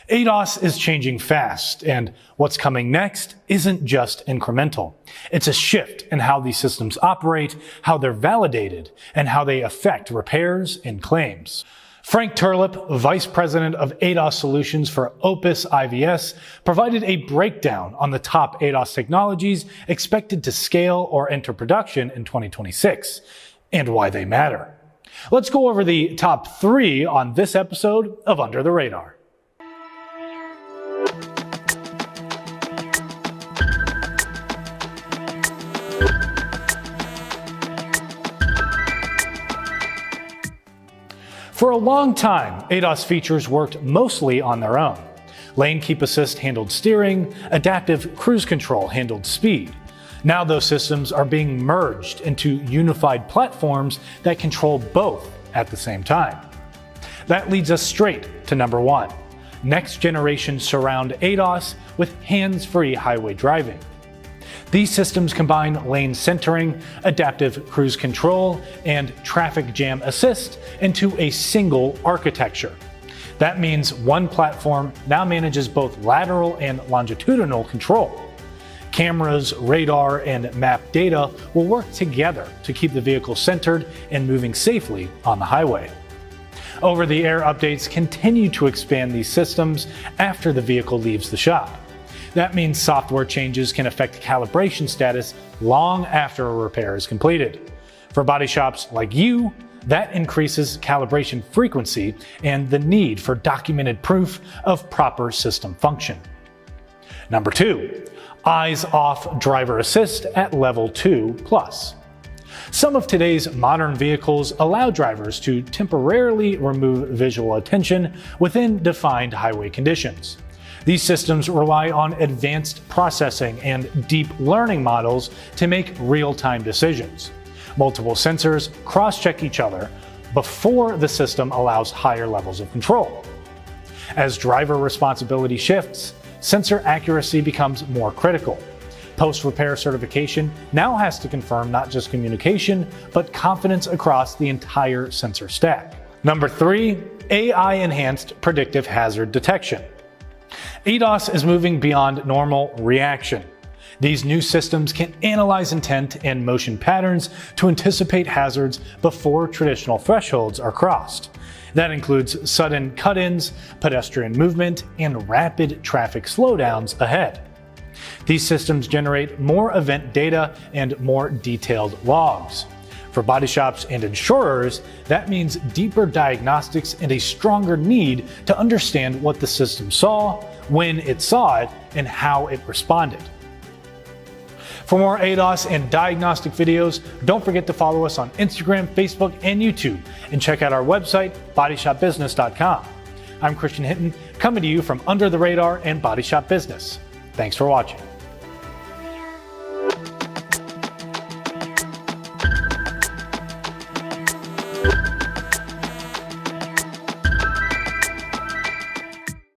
ADAS is changing fast, and what's coming next isn't just incremental. It's a shift in how these systems operate, how they're validated, and how they affect repairs and claims. Frank Turlip, Vice President of ADAS Solutions for Opus IVS, provided a breakdown on the top ADAS technologies expected to scale or enter production in 2026, and why they matter. Let's go over the top 3 on this episode of Under the Radar. For a long time, ADAS features worked mostly on their own. Lane keep assist handled steering, adaptive cruise control handled speed. Now those systems are being merged into unified platforms that control both at the same time. That leads us straight to number 1, next generation surround ADAS with hands-free highway driving. These systems combine lane centering, adaptive cruise control, and traffic jam assist into a single architecture. That means one platform now manages both lateral and longitudinal control. Cameras, radar, and map data will work together to keep the vehicle centered and moving safely on the highway. Over-the-air updates continue to expand these systems after the vehicle leaves the shop. That means software changes can affect calibration status long after a repair is completed. For body shops like you, that increases calibration frequency and the need for documented proof of proper system function. Number 2, eyes-off driver assist at level 2+. Some of today's modern vehicles allow drivers to temporarily remove visual attention within defined highway conditions. These systems rely on advanced processing and deep learning models to make real-time decisions. Multiple sensors cross-check each other before the system allows higher levels of control. As driver responsibility shifts, sensor accuracy becomes more critical. Post-repair certification now has to confirm not just communication, but confidence across the entire sensor stack. Number 3, AI-enhanced predictive hazard detection. ADAS is moving beyond normal reaction. These new systems can analyze intent and motion patterns to anticipate hazards before traditional thresholds are crossed. That includes sudden cut-ins, pedestrian movement, and rapid traffic slowdowns ahead. These systems generate more event data and more detailed logs. For body shops and insurers, that means deeper diagnostics and a stronger need to understand what the system saw, when it saw it, and how it responded. For more ADAS and diagnostic videos, don't forget to follow us on Instagram, Facebook, and YouTube, and check out our website, BodyShopBusiness.com. I'm Christian Hinton, coming to you from Under the Radar and BodyShop Business. Thanks for watching.